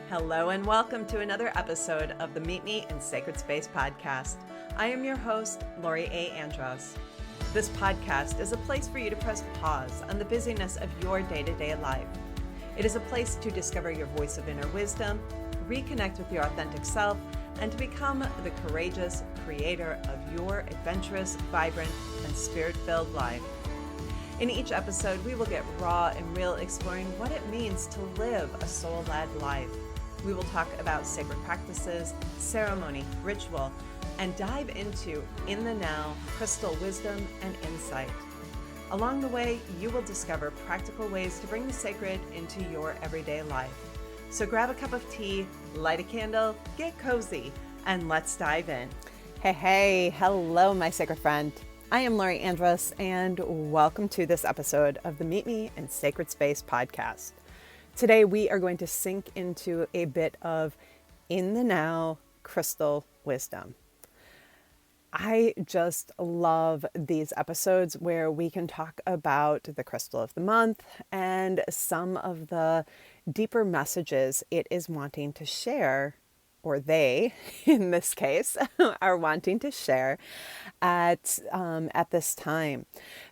Hello and welcome to another episode of the Meet Me in Sacred Space podcast. I am your host, Lori A. Andros. This podcast is a place for you to press pause on the busyness of your day-to-day life. It is a place to discover your voice of inner wisdom, reconnect with your authentic self, and to become the courageous creator of your adventurous, vibrant, and spirit-filled life. In each episode, we will get raw and real, exploring what it means to live a soul-led life. We will talk about sacred practices, ceremony, ritual, and dive into in the now, crystal wisdom and insight. Along the way, you will discover practical ways to bring the sacred into your everyday life. So grab a cup of tea, light a candle, get cozy, and let's dive in. Hey, hello, my sacred friend. I am Lori Andros, and welcome to this episode of the Meet Me in Sacred Space podcast. Today, we are going to sink into a bit of in the now crystal wisdom. I just love these episodes where we can talk about the crystal of the month and some of the deeper messages it is wanting to share, or they, in this case, are wanting to share at this time.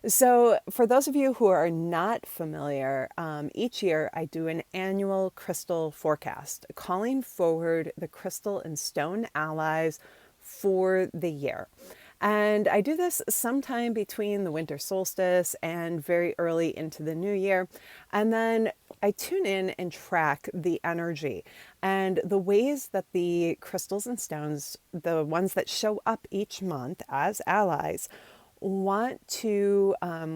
So for those of you who are not familiar, each year I do an annual crystal forecast, calling forward the crystal and stone allies for the year. And I do this sometime between the winter solstice and very early into the new year. And then I tune in and track the energy and the ways that the crystals and stones, the ones that show up each month as allies, want to,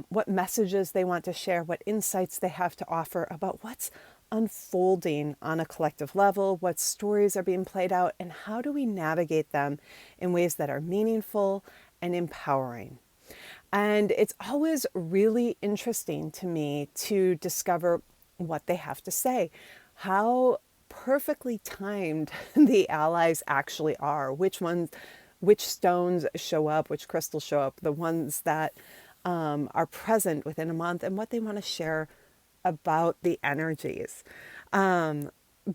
what messages they want to share, what insights they have to offer about what's unfolding on a collective level, what stories are being played out, and how do we navigate them in ways that are meaningful and empowering. And it's always really interesting to me to discover what they have to say, how perfectly timed the allies actually are, which stones show up, which crystals show up, the ones that are present within a month, and what they want to share about the energies.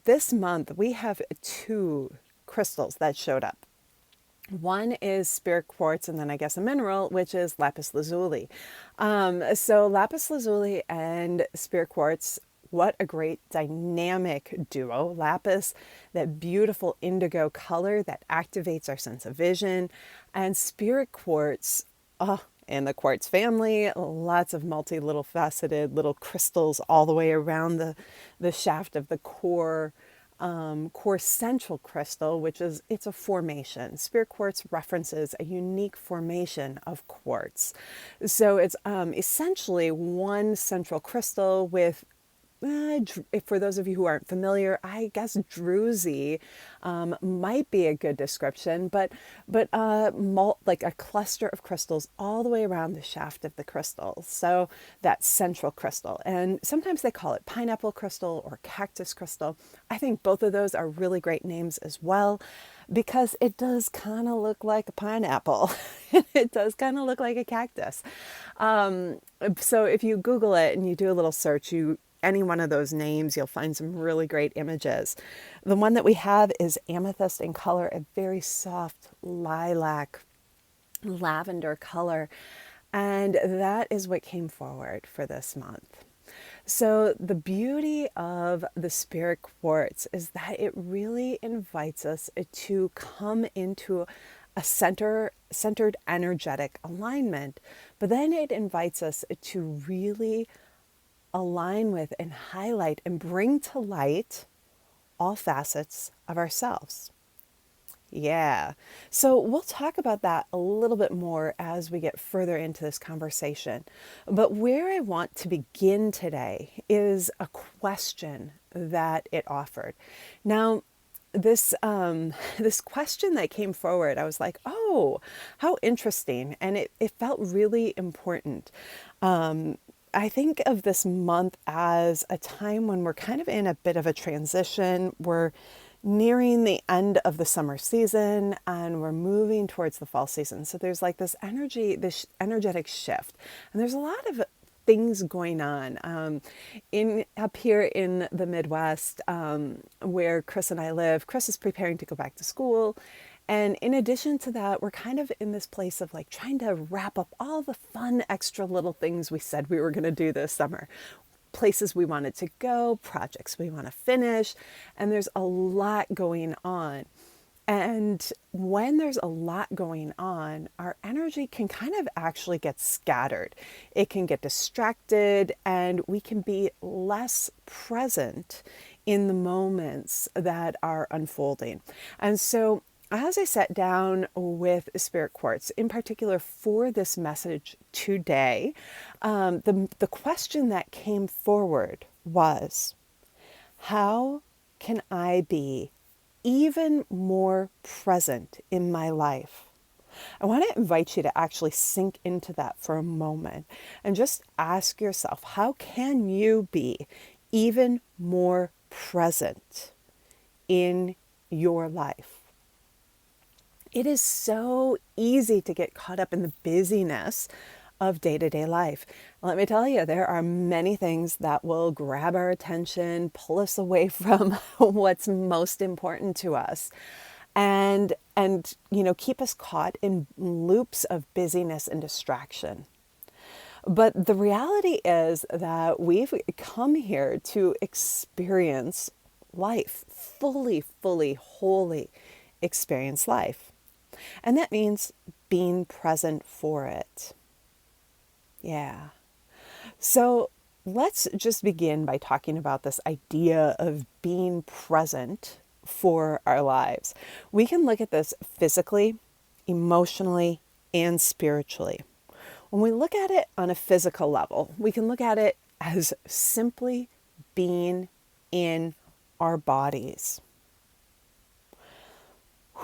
This month, we have two crystals that showed up. One is spirit quartz, and then I guess a mineral, which is lapis lazuli. So lapis lazuli and spirit quartz, what a great dynamic duo. Lapis, that beautiful indigo color that activates our sense of vision, and spirit quartz, in the quartz family, lots of little faceted little crystals all the way around the shaft of the core central crystal, which is, it's a formation. Spirit quartz references a unique formation of quartz. So it's essentially one central crystal with, for those of you who aren't familiar, I guess druzy might be a good description, but like a cluster of crystals all the way around the shaft of the crystal. So that central crystal, and sometimes they call it pineapple crystal or cactus crystal. I think both of those are really great names as well, because it does kind of look like a pineapple. It does kind of look like a cactus. So if you Google it and you do a little search, any one of those names, you'll find some really great images. The one that we have is amethyst in color, a very soft lilac, lavender color. And that is what came forward for this month. So the beauty of the spirit quartz is that it really invites us to come into a centered energetic alignment, but then it invites us to really align with and highlight and bring to light all facets of ourselves. Yeah. So we'll talk about that a little bit more as we get further into this conversation. But where I want to begin today is a question that it offered. Now, this question that came forward, I was like, oh, how interesting. And it felt really important. I think of this month as a time when we're kind of in a bit of a transition. We're nearing the end of the summer season and we're moving towards the fall season. So there's like this energy, this energetic shift. And there's a lot of things going on. Up here in the Midwest, where Chris and I live, Chris is preparing to go back to school. And in addition to that, we're kind of in this place of like trying to wrap up all the fun, extra little things we said we were going to do this summer. Places we wanted to go, projects we want to finish, and there's a lot going on. And when there's a lot going on, our energy can kind of actually get scattered. It can get distracted, and we can be less present in the moments that are unfolding. And so as I sat down with Spirit Quartz, in particular for this message today, the question that came forward was, how can I be even more present in my life? I want to invite you to actually sink into that for a moment and just ask yourself, how can you be even more present in your life? It is so easy to get caught up in the busyness of day-to-day life. Let me tell you, there are many things that will grab our attention, pull us away from what's most important to us, and keep us caught in loops of busyness and distraction. But the reality is that we've come here to experience life, fully, wholly experience life. And that means being present for it. Yeah. So let's just begin by talking about this idea of being present for our lives. We can look at this physically, emotionally, and spiritually. When we look at it on a physical level, we can look at it as simply being in our bodies.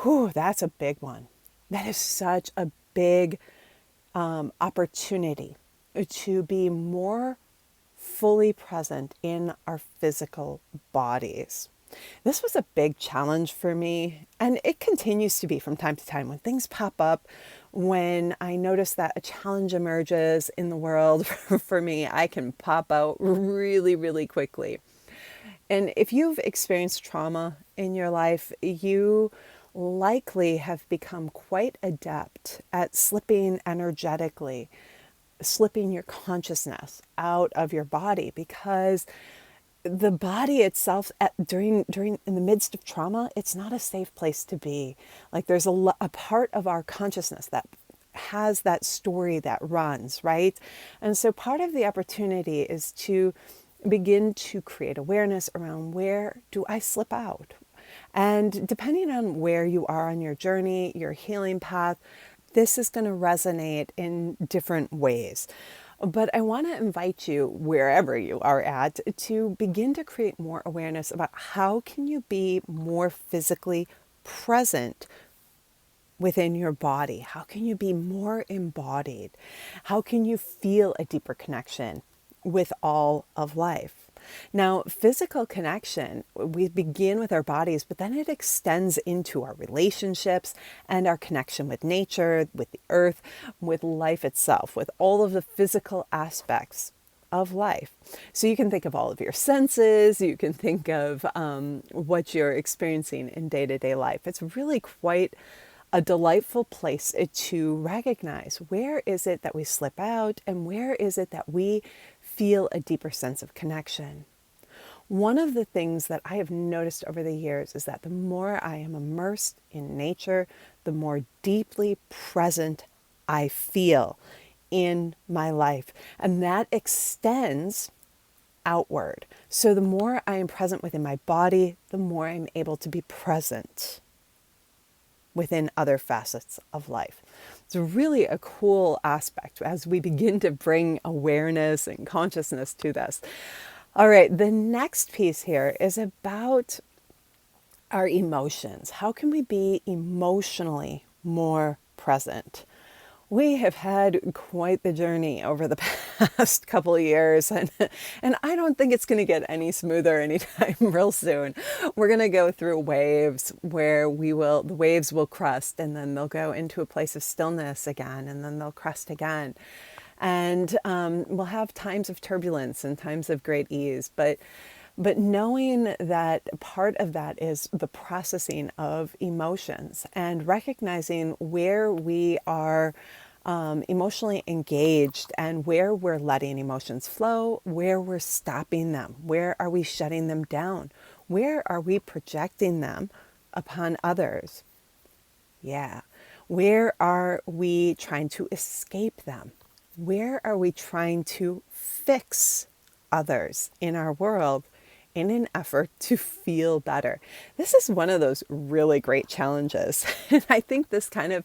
Whew, that's a big one. That is such a big opportunity to be more fully present in our physical bodies. This was a big challenge for me, and it continues to be from time to time when things pop up, when I notice that a challenge emerges in the world for me, I can pop out really, really quickly. And if you've experienced trauma in your life, you likely have become quite adept at slipping energetically, slipping your consciousness out of your body, because the body itself during in the midst of trauma, it's not a safe place to be. Like there's a part of our consciousness that has that story that runs, right? And so part of the opportunity is to begin to create awareness around, where do I slip out? And depending on where you are on your journey, your healing path, this is going to resonate in different ways. But I want to invite you, wherever you are at, to begin to create more awareness about how can you be more physically present within your body? How can you be more embodied? How can you feel a deeper connection with all of life? Now, physical connection, we begin with our bodies, but then it extends into our relationships and our connection with nature, with the earth, with life itself, with all of the physical aspects of life. So you can think of all of your senses, you can think of what you're experiencing in day-to-day life. It's really quite a delightful place to recognize, where is it that we slip out and where is it that we feel a deeper sense of connection. One of the things that I have noticed over the years is that the more I am immersed in nature, the more deeply present I feel in my life. And that extends outward. So the more I am present within my body, the more I'm able to be present within other facets of life. It's really a cool aspect as we begin to bring awareness and consciousness to this. All right, the next piece here is about our emotions. How can we be emotionally more present? We have had quite the journey over the past couple of years, and I don't think it's going to get any smoother anytime real soon. We're going to go through waves where the waves will crest, and then they'll go into a place of stillness again, and then they'll crest again. And we'll have times of turbulence and times of great ease. But knowing that part of that is the processing of emotions and recognizing where we are emotionally engaged and where we're letting emotions flow, where we're stopping them, where are we shutting them down, where are we projecting them upon others. Yeah. Where are we trying to escape them? Where are we trying to fix others in our world in an effort to feel better? This is one of those really great challenges. And I think this kind of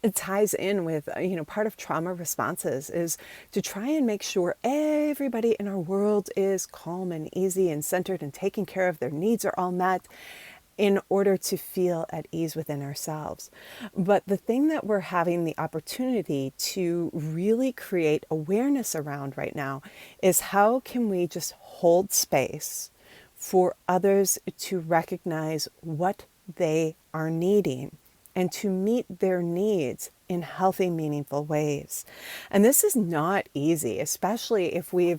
it ties in with, part of trauma responses is to try and make sure everybody in our world is calm and easy and centered and taken care of, their needs are all met, in order to feel at ease within ourselves. But the thing that we're having the opportunity to really create awareness around right now is how can we just hold space for others to recognize what they are needing and to meet their needs in healthy, meaningful ways. And this is not easy, especially if we've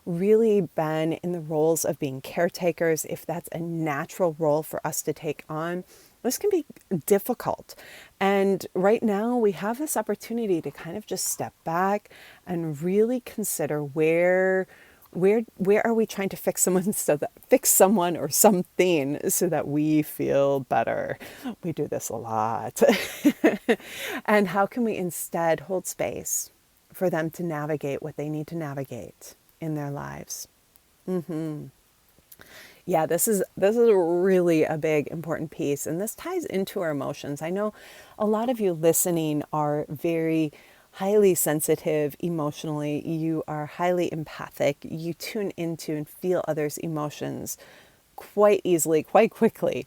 really been in the roles of being caretakers, if that's a natural role for us to take on. This can be difficult. And right now we have this opportunity to kind of just step back and really consider where are we trying to fix someone or something so that we feel better. We do this a lot. And how can we instead hold space for them to navigate what they need to navigate in their lives? Yeah, this is really a big important piece, and this ties into our emotions. I know a lot of you listening are very highly sensitive emotionally. You are highly empathic. You tune into and feel others' emotions quite easily, quite quickly.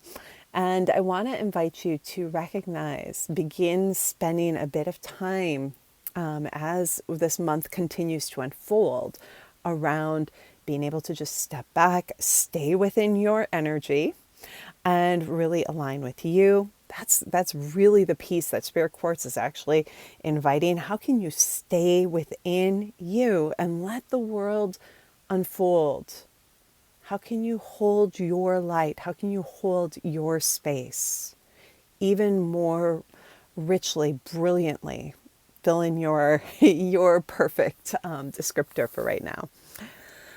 And I want to invite you to begin spending a bit of time as this month continues to unfold around being able to just step back, stay within your energy, and really align with you. That's really the piece that Spirit Quartz is actually inviting. How can you stay within you and let the world unfold? How can you hold your light? How can you hold your space even more richly, brilliantly? Fill in your perfect descriptor for right now.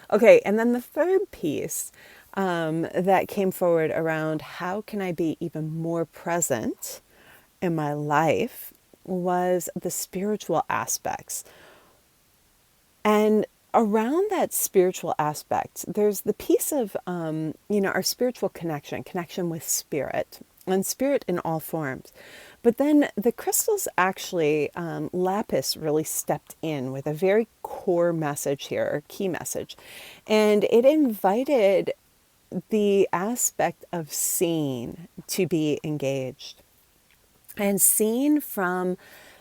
Okay, and then the third piece that came forward around how can I be even more present in my life was the spiritual aspects. And around that spiritual aspect, there's the piece of, our spiritual connection with spirit, and spirit in all forms. But then the crystals actually, Lapis really stepped in with a very core message here, or key message. And it invited the aspect of seeing to be engaged. And seeing from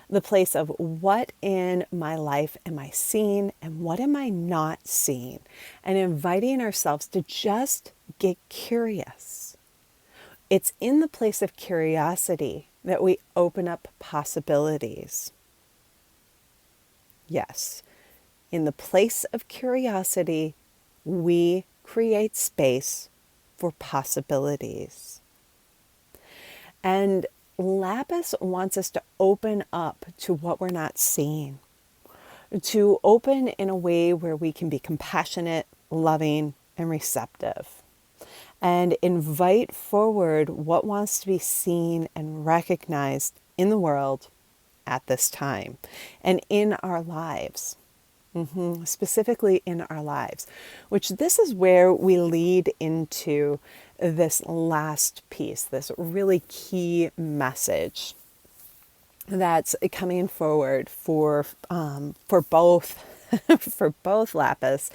the place of what in my life am I seeing and what am I not seeing? And inviting ourselves to just get curious. It's in the place of curiosity that we open up possibilities. Yes, in the place of curiosity, we create space for possibilities. And Lapis wants us to open up to what we're not seeing, to open in a way where we can be compassionate, loving, and receptive, and invite forward what wants to be seen and recognized in the world at this time and in our lives. Specifically in our lives, which this is where we lead into this last piece, this really key message that's coming forward for both for both Lapis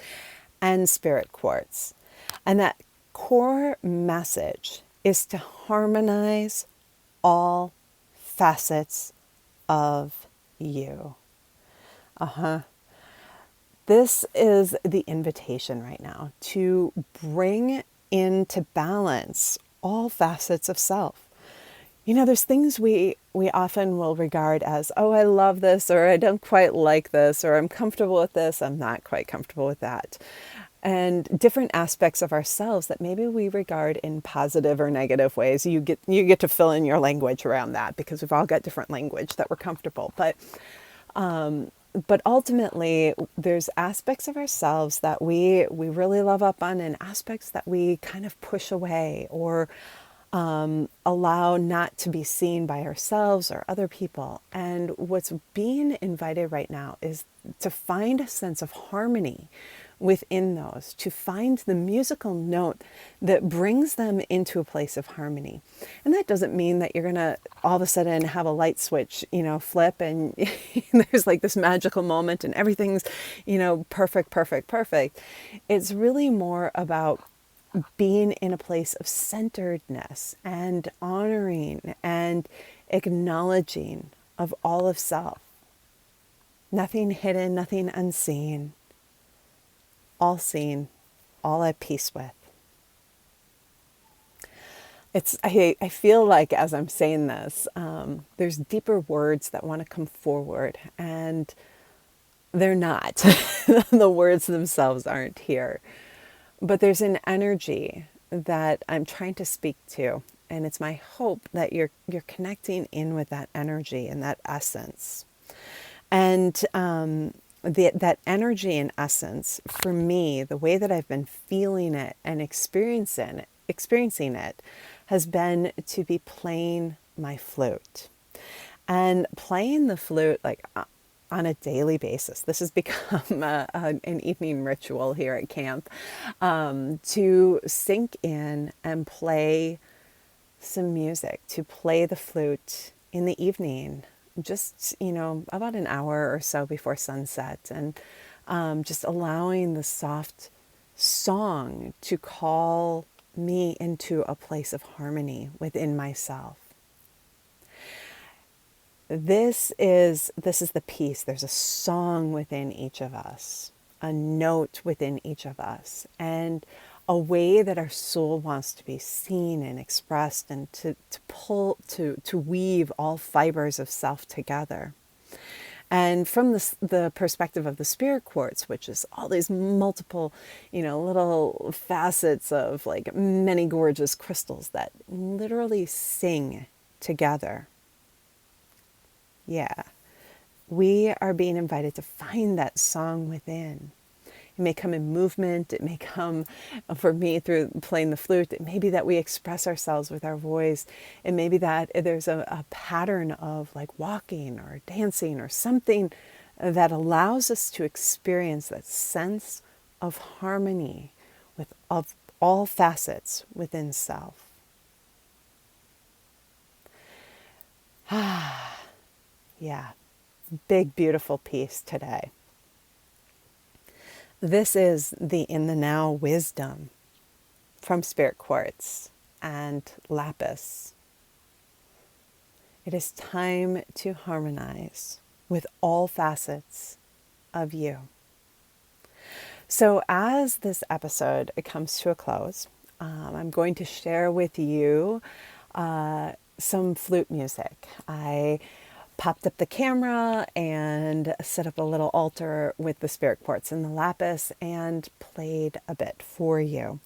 and Spirit Quartz. And that core message is to harmonize all facets of you. This is the invitation right now to bring into balance all facets of self. There's things we often will regard as, oh, I love this, or I don't quite like this, or I'm comfortable with this, I'm not quite comfortable with that. And different aspects of ourselves that maybe we regard in positive or negative ways. You get to fill in your language around that, because we've all got different language that we're comfortable. But ultimately, there's aspects of ourselves that we really love up on, and aspects that we kind of push away or allow not to be seen by ourselves or other people. And what's being invited right now is to find a sense of harmony within those, to find the musical note that brings them into a place of harmony. And that doesn't mean that you're going to all of a sudden have a light switch, flip, and there's like this magical moment and everything's, perfect, perfect, perfect. It's really more about being in a place of centeredness and honoring and acknowledging of all of self. Nothing hidden, nothing unseen, all seen, all at peace with. I feel like as I'm saying this, there's deeper words that want to come forward, and they're not. The words themselves aren't here. But there's an energy that I'm trying to speak to, and it's my hope that you're connecting in with that energy and that essence. And that energy and essence, for me, the way that I've been feeling it and experiencing it has been to be playing my flute. And playing the flute on a daily basis. This has become an evening ritual here at camp, to sink in and play some music, to play the flute in the evening, just, about an hour or so before sunset, and just allowing the soft song to call me into a place of harmony within myself. This is the piece. There's a song within each of us, a note within each of us, and a way that our soul wants to be seen and expressed, and to weave all fibers of self together. And from the perspective of the spirit quartz, which is all these multiple, little facets of like many gorgeous crystals that literally sing together. Yeah, we are being invited to find that song within. It may come in movement. It may come, for me, through playing the flute. It may be that we express ourselves with our voice. It may be that there's a pattern of like walking or dancing or something that allows us to experience that sense of harmony of all facets within self. Yeah, big, beautiful piece today. This is the In the Now wisdom from Spirit Quartz and Lapis. It is time to harmonize with all facets of you. So as this episode comes to a close, I'm going to share with you some flute music. I popped up the camera and set up a little altar with the Spirit Quartz and the Lapis and played a bit for you.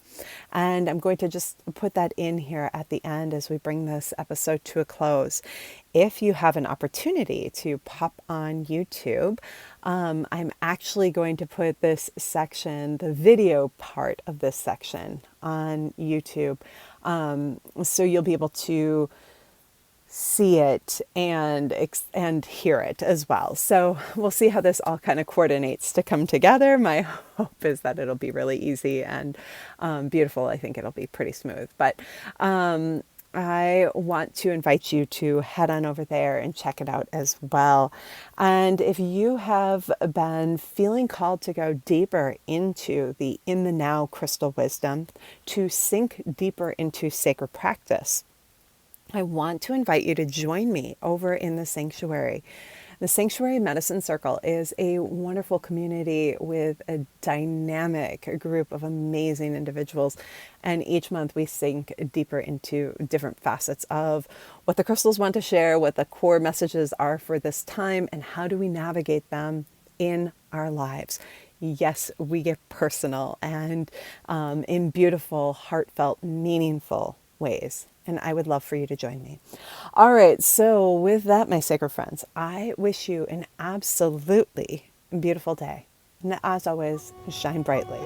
And I'm going to just put that in here at the end as we bring this episode to a close. If you have an opportunity to pop on YouTube, I'm actually going to put this section, the video part of this section, on YouTube. So you'll be able to see it and hear it as well. So we'll see how this all kind of coordinates to come together. My hope is that it'll be really easy and beautiful. I think it'll be pretty smooth. But I want to invite you to head on over there and check it out as well. And if you have been feeling called to go deeper into the In the Now crystal wisdom, to sink deeper into sacred practice, I want to invite you to join me over in the sanctuary. The Sanctuary Medicine Circle is a wonderful community with a dynamic group of amazing individuals. And each month we sink deeper into different facets of what the crystals want to share, what the core messages are for this time, and how do we navigate them in our lives. Yes, we get personal and in beautiful, heartfelt, meaningful ways. And I would love for you to join me. All right, so with that, my sacred friends, I wish you an absolutely beautiful day. And as always, shine brightly.